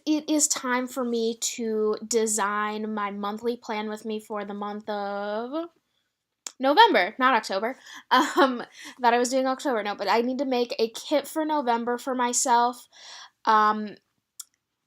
It is time for me to design my monthly plan with me for the month of November, not October. Thought I was doing October, no, but I need to make a kit for November for myself. Um,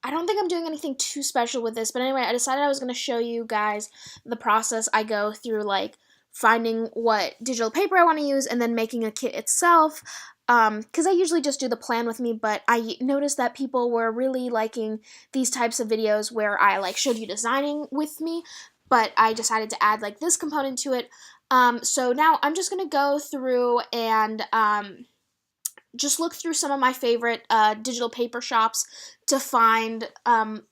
I don't think I'm doing anything too special with this, but anyway, I decided I was going to show you guys the process I go through, like finding what digital paper I want to use and then making a kit itself. Because I usually just do the plan with me, but I noticed that people were really liking these types of videos where I like showed you designing with me, but I decided to add like this component to it. So now I'm just going to go through and just look through some of my favorite digital paper shops to find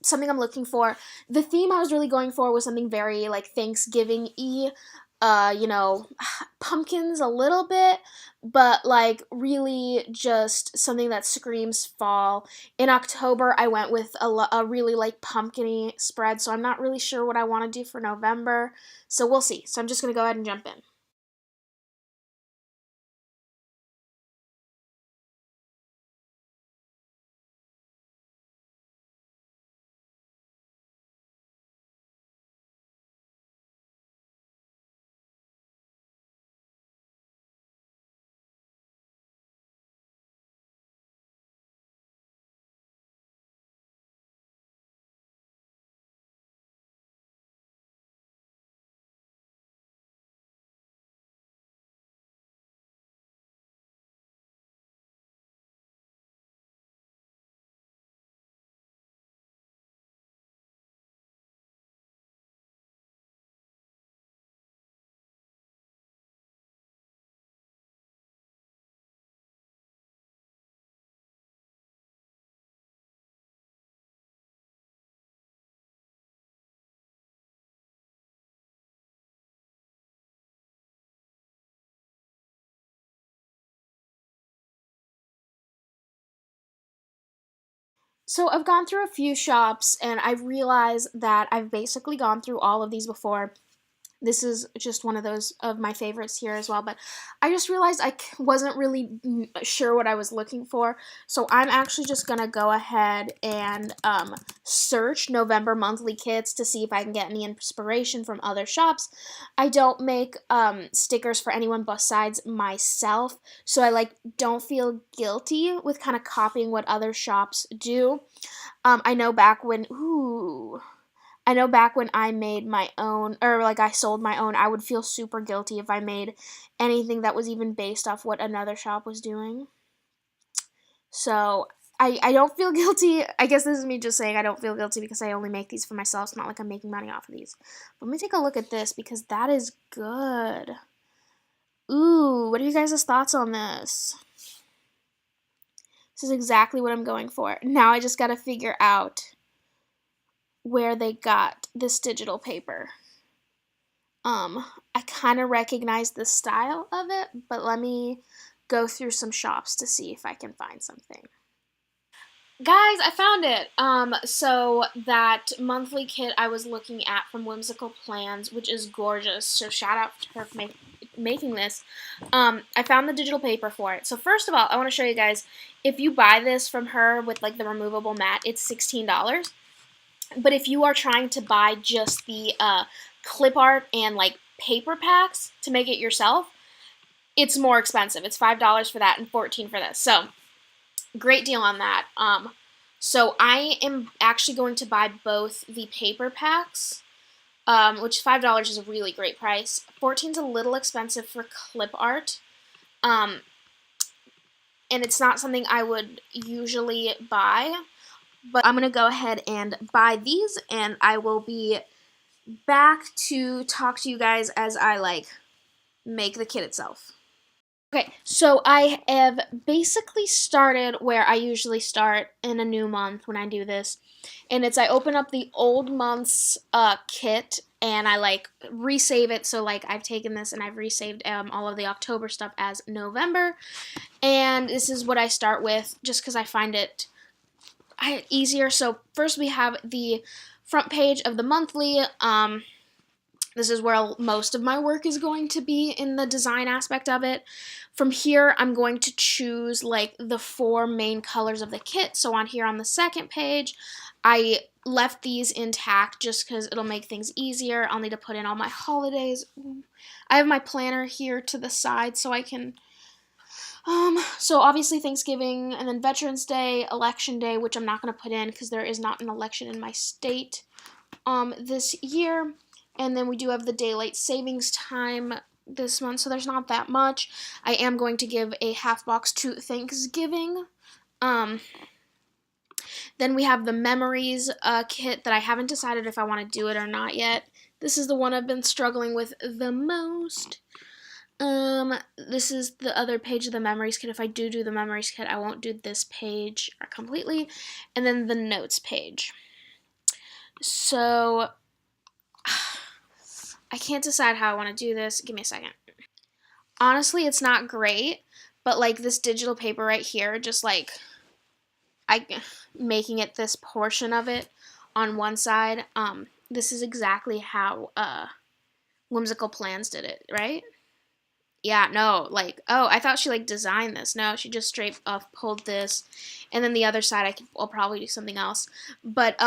something I'm looking for. The theme I was really going for was something very like Thanksgiving-y, pumpkins a little bit, but like really just something that screams fall. In October, I went with a really like pumpkin-y spread, so I'm not really sure what I want to do for November. So we'll see. So I'm just going to go ahead and jump in. So I've gone through a few shops and I've realized that I've basically gone through all of these before. This is just one of those of my favorites here as well, but I just realized I wasn't really sure what I was looking for. So I'm actually just going to go ahead and search November monthly kits to see if I can get any inspiration from other shops. I don't make stickers for anyone besides myself, so I like don't feel guilty with kind of copying what other shops do. I know back when, I know back when I made my own, or like I sold my own, I would feel super guilty if I made anything that was even based off what another shop was doing. So I don't feel guilty. I guess this is me just saying I don't feel guilty because I only make these for myself. It's not like I'm making money off of these. But let me take a look at this because that is good. Ooh, what are you guys' thoughts on this? This is exactly what I'm going for. Now I just gotta figure out where they got this digital paper. I kind of recognize the style of it, but let me go through some shops to see if I can find something. Guys, I found it. So that monthly kit I was looking at from Whimsical Plans, which is gorgeous. So shout out to her for making this. I found the digital paper for it. So first of all, I want to show you guys, if you buy this from her with like the removable mat, it's $16. But if you are trying to buy just the clip art and like paper packs to make it yourself, it's more expensive. It's $5 for that and $14 for this. So great deal on that. So I am actually going to buy both the paper packs, which $5 is a really great price. 14 is a little expensive for clip art. And it's not something I would usually buy, but I'm going to go ahead and buy these, and I will be back to talk to you guys as I like make the kit itself. Okay, so I have basically started where I usually start in a new month when I do this, and it's I open up the old month's kit and I like resave it. So like I've taken this and I've resaved all of the October stuff as November, and this is what I start with just because I find it easier. So first we have the front page of the monthly. This is where most of my work is going to be in the design aspect of it. From here, I'm going to choose like the 4 main colors of the kit. So on here on the second page, I left these intact just because it'll make things easier. I'll need to put in all my holidays. I have my planner here to the side so I can so obviously Thanksgiving, and then Veterans Day, Election Day, which I'm not going to put in because there is not an election in my state this year. And then we do have the daylight savings time this month, so there's not that much. I am going to give a half box to Thanksgiving. Then we have the memories kit that I haven't decided if I want to do it or not yet. This is the one I've been struggling with the most. This is the other page of the memories kit. If I do the memories kit, I won't do this page completely. And then the notes page. So, I can't decide how I want to do this. Give me a second. Honestly, it's not great, but like this digital paper right here, just like making it this portion of it on one side. This is exactly how Whimsical Plans did it, right? Yeah, no, like, oh, I thought she like designed this. No, she just straight up pulled this, and then the other side I'll probably do something else. But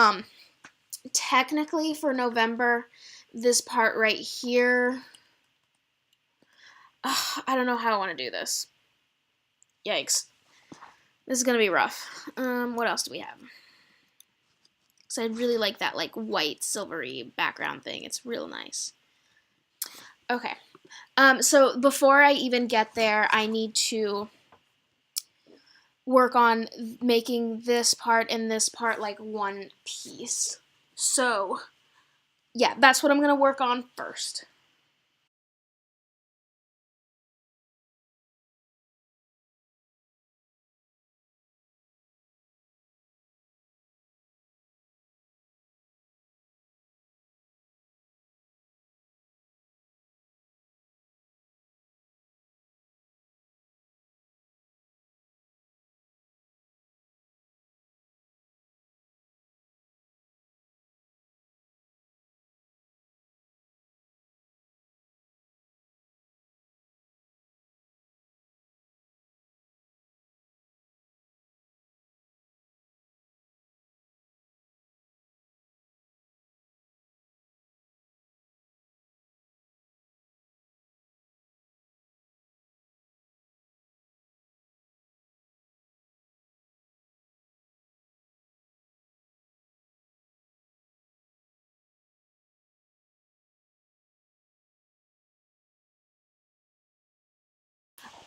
technically for November, this part right here, I don't know how I want to do this. Yikes, this is gonna be rough. What else do we have? So I really like that like white silvery background thing. It's real nice. Okay. So before I even get there, I need to work on making this part and this part like one piece. So, yeah, that's what I'm going to work on first.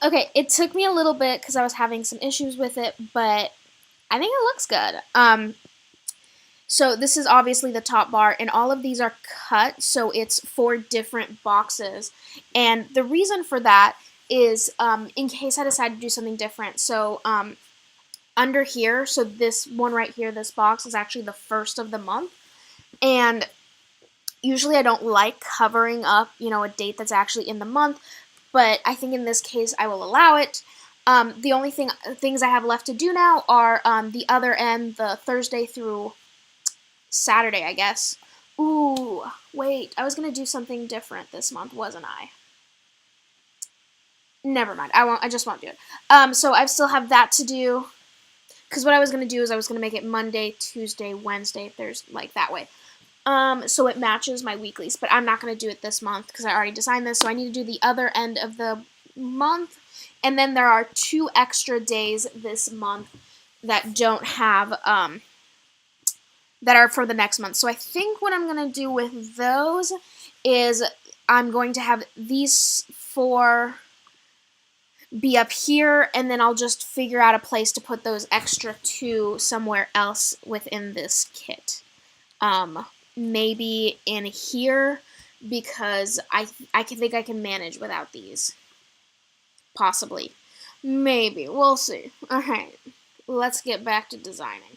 Okay, it took me a little bit because I was having some issues with it, but I think it looks good. So this is obviously the top bar, and all of these are cut, so it's 4 different boxes. And the reason for that is in case I decide to do something different. So under here, so this one right here, this box is actually the first of the month. And usually I don't like covering up, a date that's actually in the month, but I think in this case I will allow it. The only things I have left to do now are the other end, the Thursday through Saturday, I guess. Ooh, wait, I was gonna do something different this month, wasn't I? Never mind. I won't. I just won't do it. So I still have that to do. Because what I was gonna do is I was gonna make it Monday, Tuesday, Wednesday, Thursday, like that way. So it matches my weeklies, but I'm not going to do it this month because I already designed this, so I need to do the other end of the month, and then there are 2 extra days this month that don't have, that are for the next month. So I think what I'm going to do with those is I'm going to have these 4 be up here, and then I'll just figure out a place to put those extra 2 somewhere else within this kit. Maybe in here because I can think I can manage without these. Possibly. Maybe. We'll see. Alright. Let's get back to designing.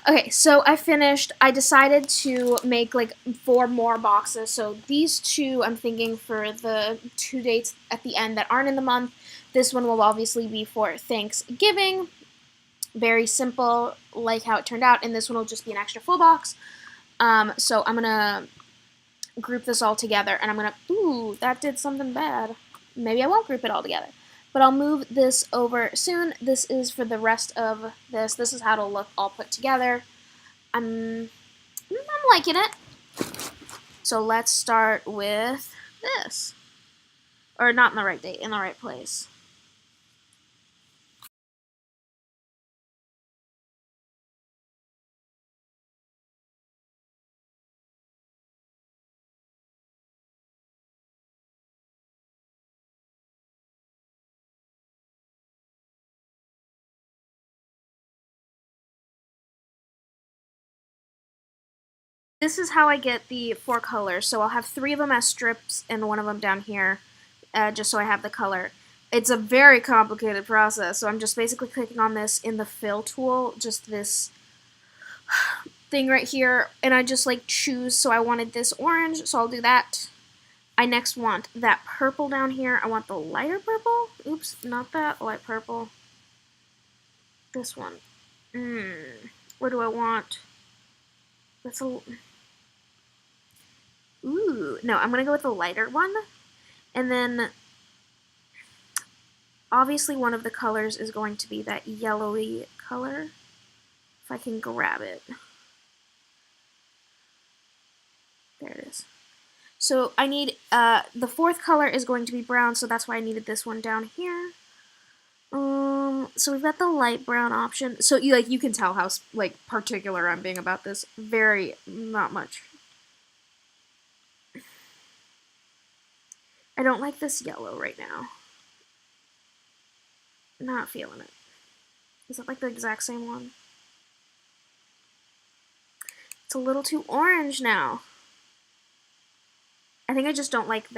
Okay, so I finished. I decided to make like 4 more boxes. So these 2, I'm thinking for the 2 dates at the end that aren't in the month. This one will obviously be for Thanksgiving. Very simple, like how it turned out. And this one will just be an extra full box. So I'm gonna group this all together, and I'm gonna. Ooh, that did something bad. Maybe I won't group it all together, but I'll move this over soon. This is for the rest of this. This is how it'll look all put together. I'm liking it. So let's start with this. Or not in the right date, in the right place. This is how I get the 4 colors. So I'll have 3 of them as strips and 1 of them down here, just so I have the color. It's a very complicated process, so I'm just basically clicking on this in the fill tool, just this thing right here, and I just like choose. So I wanted this orange, so I'll do that. I next want that purple down here. I want the lighter purple. Oops, not that light purple. This one. Where do I want? That's a. Ooh, no, I'm gonna go with the lighter one. And then obviously one of the colors is going to be that yellowy color. If I can grab it. There it is. So I need, the 4th color is going to be brown, so that's why I needed this one down here. So we've got the light brown option. So you can tell how like particular I'm being about this. Very, not much. I don't like this yellow right now. Not feeling it. Is it like the exact same one? It's a little too orange now. I think I just don't like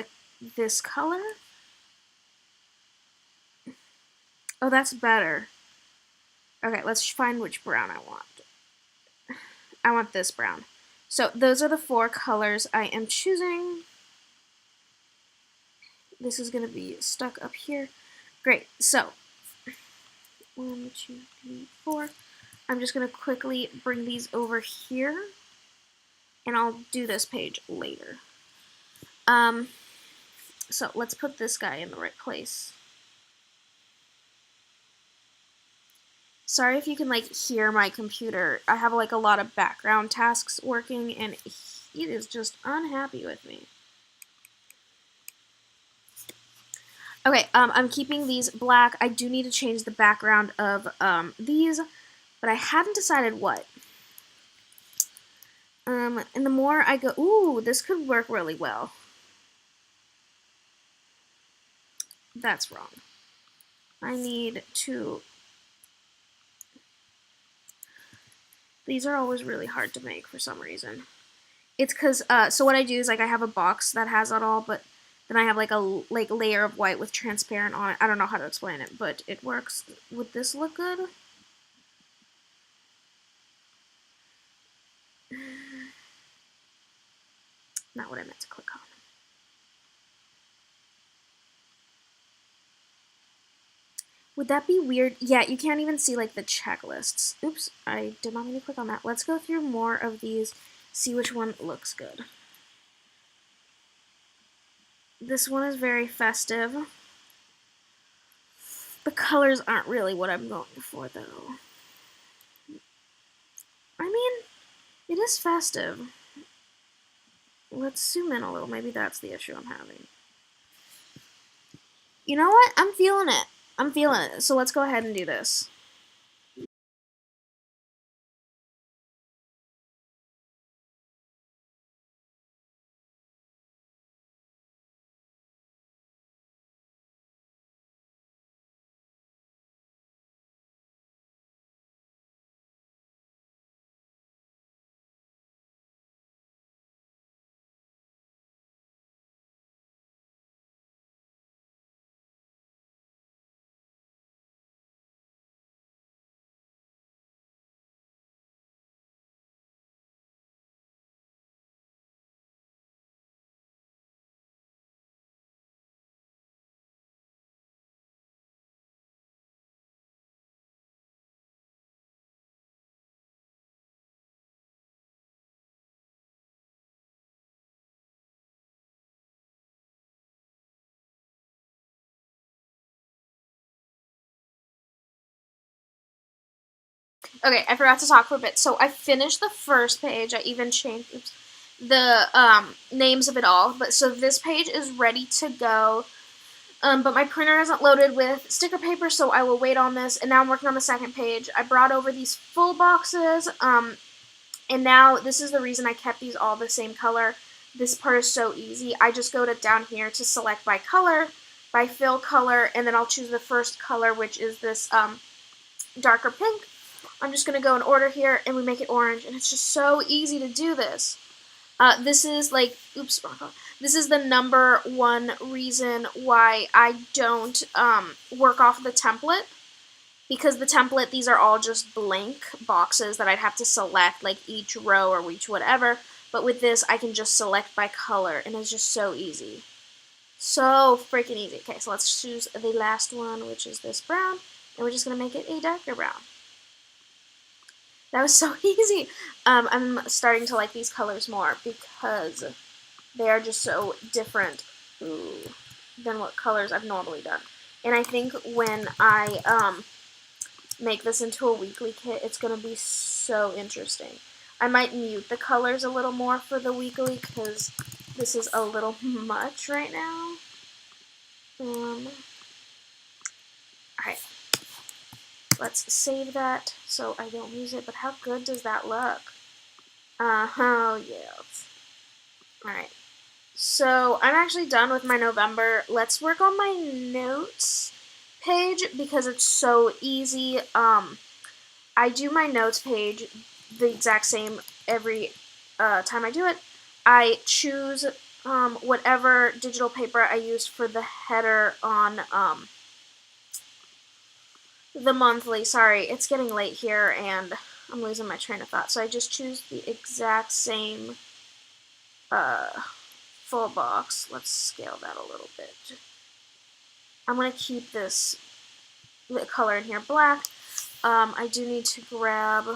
this color. Oh, that's better. Okay, let's find which brown I want. I want this brown. So those are the 4 colors I am choosing. This is going to be stuck up here. Great. So 1, 2, 3, 4. I'm just going to quickly bring these over here, and I'll do this page later. So let's put this guy in the right place. Sorry if you can like hear my computer. I have like a lot of background tasks working, and it is just unhappy with me. Okay, I'm keeping these black. I do need to change the background of these, but I haven't decided what. And the more I go, ooh, this could work really well. That's wrong. I need to. These are always really hard to make for some reason. It's because, so what I do is like I have a box that has it all, but then I have like a layer of white with transparent on it. I don't know how to explain it, but it works. Would this look good? Not what I meant to click on. Would that be weird? Yeah, you can't even see like the checklists. Oops, I did not mean to click on that. Let's go through more of these, see which one looks good. This one is very festive. The colors aren't really what I'm going for though. I mean, it is festive. Let's zoom in a little. Maybe that's the issue I'm having. You know what? I'm feeling it. I'm feeling it. So let's go ahead and do this. Okay, I forgot to talk for a bit. So I finished the first page. I even changed the names of it all. But so this page is ready to go. But my printer hasn't loaded with sticker paper, so I will wait on this. And now I'm working on the second page. I brought over these full boxes. And now this is the reason I kept these all the same color. This part is so easy. I just go to down here to select by color, by fill color, and then I'll choose the first color, which is this darker pink. I'm just going to go in order here, and we make it orange, and it's just so easy to do this. This is like, oops, wrong color. This is the number one reason why I don't work off the template, because the template, these are all just blank boxes that I'd have to select, like each row or each whatever, but with this, I can just select by color, and it's just so easy. So freaking easy. Okay, so let's choose the last one, which is this brown, and we're just going to make it a darker brown. That was so easy. I'm starting to like these colors more because they are just so different than what colors I've normally done. And I think when I make this into a weekly kit, it's going to be so interesting. I might mute the colors a little more for the weekly because this is a little much right now. Alright. Let's save that so I don't lose it. But how good does that look? Oh, yes. Alright. So I'm actually done with my November. Let's work on my notes page because it's so easy. I do my notes page the exact same every time I do it. I choose whatever digital paper I used for the header on the monthly. Sorry, it's getting late here and I'm losing my train of thought. So I just choose the exact same full box. Let's scale that a little bit. I'm going to keep this the color in here black. I do need to grab,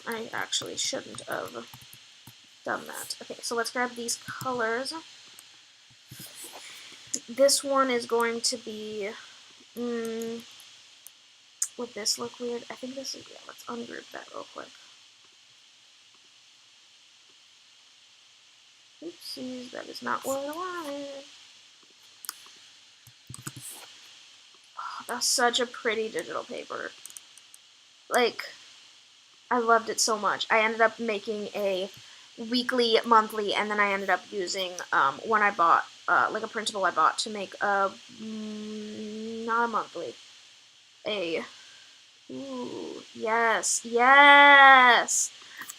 I actually shouldn't have done that. Okay, so let's grab these colors. This one is going to be, would this look weird? I think this is, yeah, let's ungroup that real quick. Oopsies, that is not what I wanted. Oh, that's such a pretty digital paper. Like, I loved it so much. I ended up making a weekly, monthly, and then I ended up using one I bought, like a printable I bought to make a, not a monthly, ooh, yes, yes.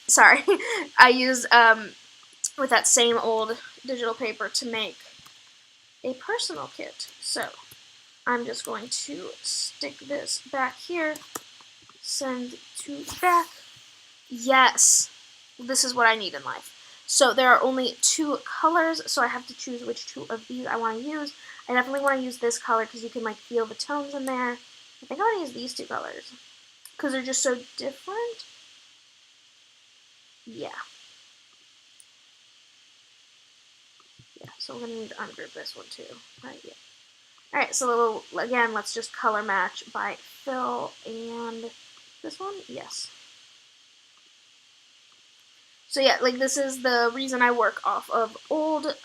Sorry, I used with that same old digital paper to make a personal kit. So I'm just going to stick this back here, send to back. Yes, this is what I need in life. So there are only two colors, so I have to choose which two of these I want to use. I definitely want to use this color because you can like feel the tones in there. I think I want to use these two colors because they're just so different. Yeah. Yeah, so we're going to need to ungroup this one too. Right, yeah. Alright, so again, let's just color match by fill and this one? Yes. So yeah, like this is the reason I work off of old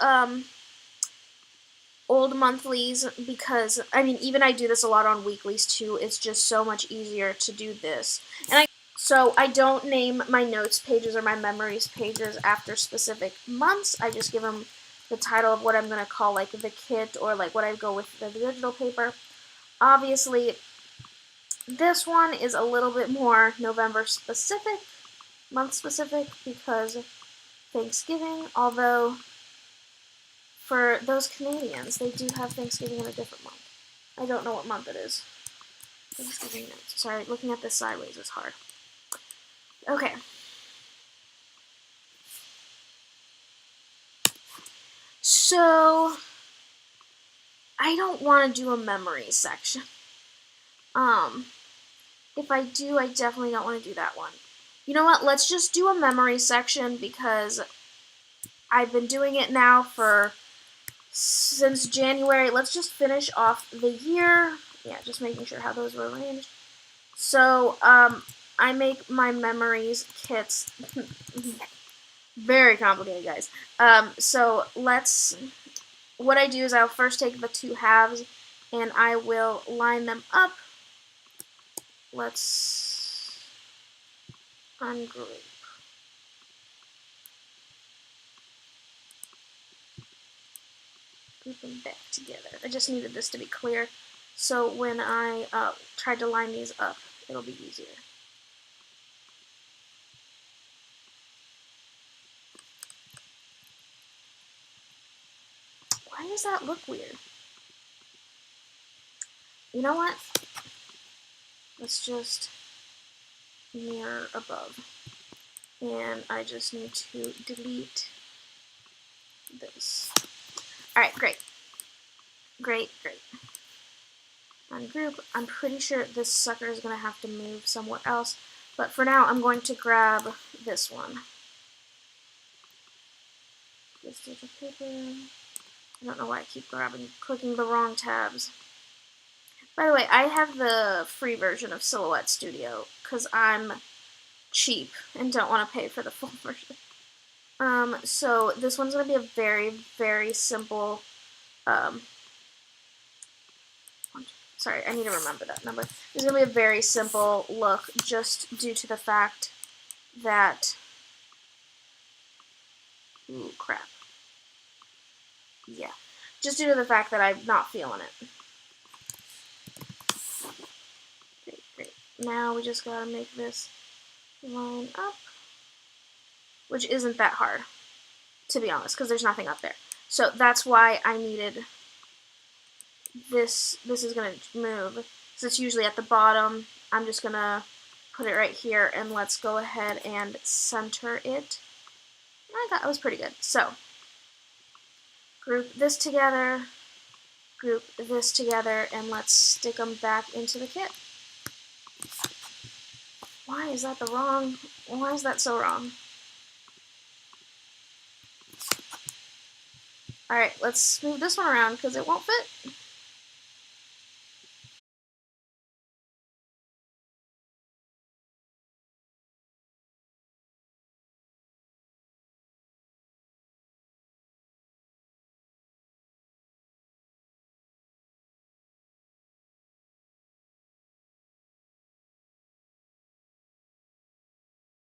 monthlies because, I mean, even I do this a lot on weeklies too. It's just so much easier to do this. So I don't name my notes pages or my memories pages after specific months. I just give them the title of what I'm going to call like the kit or like what I go with the digital paper. Obviously, this one is a little bit more November specific, month specific, because Thanksgiving, although for those Canadians, they do have Thanksgiving in a different month. I don't know what month it is. Thanksgiving notes. Sorry, looking at this sideways is hard. Okay. So, I don't want to do a memory section. If I do, I definitely don't want to do that one. You know what? Let's just do a memory section because I've been doing it now since January. Let's just finish off the year. Yeah, just making sure how those were arranged. So, I make my memories kits. Very complicated, guys. So what I do is I'll first take the two halves and I will line them up. Let's ungroup. Group them back together. I just needed this to be clear, so when I tried to line these up, it'll be easier. Why does that look weird? You know what? Let's just mirror above. And I just need to delete this. Alright, great. Great. Ungroup. I'm pretty sure this sucker is going to have to move somewhere else. But for now, I'm going to grab this one. This piece of paper. I don't know why I keep clicking the wrong tabs. By the way, I have the free version of Silhouette Studio because I'm cheap and don't want to pay for the full version. So this one's going to be a very, very simple, sorry, I need to remember that number. This is going to be a very simple look just due to the fact that, ooh, crap. Yeah, just due to the fact that I'm not feeling it. Great. Now we just gotta make this line up, which isn't that hard, to be honest, because there's nothing up there. So that's why I needed this. This is gonna move, so it's usually at the bottom. I'm just gonna put it right here, and let's go ahead and center it. I was pretty good. So group this together, group this together, and let's stick them back into the kit. Why is that why is that so wrong? Alright, let's move this one around because it won't fit.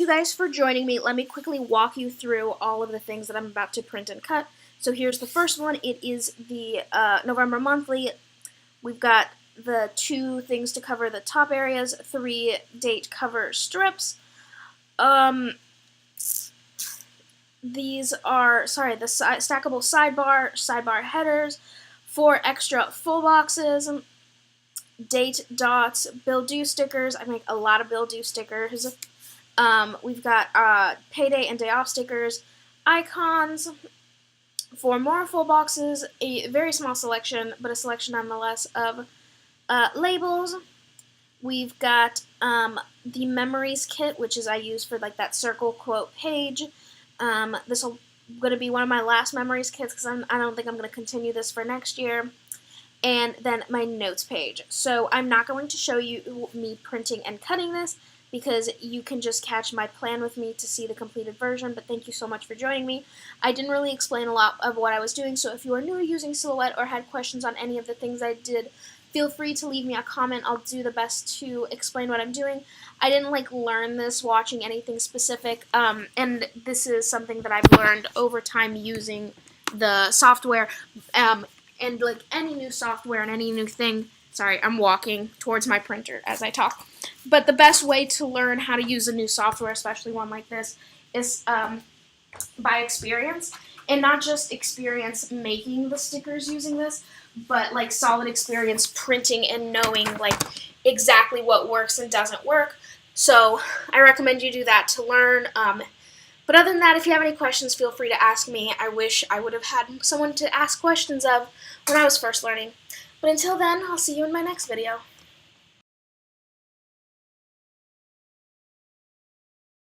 You guys for joining me. Let me quickly walk you through all of the things that I'm about to print and cut. So here's the first one. It is the November monthly. We've got the 2 things to cover the top areas, 3 date cover strips. These are, the stackable sidebar headers, 4 extra full boxes, date dots, bill due stickers. I make a lot of bill due stickers. We've got payday and day off stickers, icons, 4 more full boxes, a very small selection, but a selection nonetheless of labels. We've got the memories kit, which is I use for like that circle quote page. This will going to be one of my last memories kits because I don't think I'm going to continue this for next year. And then my notes page. So I'm not going to show you me printing and cutting this because you can just catch my plan with me to see the completed version, but thank you so much for joining me. I didn't really explain a lot of what I was doing, so if you are new to using Silhouette or had questions on any of the things I did, feel free to leave me a comment. I'll do the best to explain what I'm doing. I didn't learn this watching anything specific, and this is something that I've learned over time using the software, and any new software and any new thing. Sorry, I'm walking towards my printer as I talk. But the best way to learn how to use a new software, especially one like this, is by experience. And not just experience making the stickers using this, but solid experience printing and knowing exactly what works and doesn't work. So I recommend you do that to learn. But other than that, if you have any questions, feel free to ask me. I wish I would have had someone to ask questions of when I was first learning. But until then, I'll see you in my next video.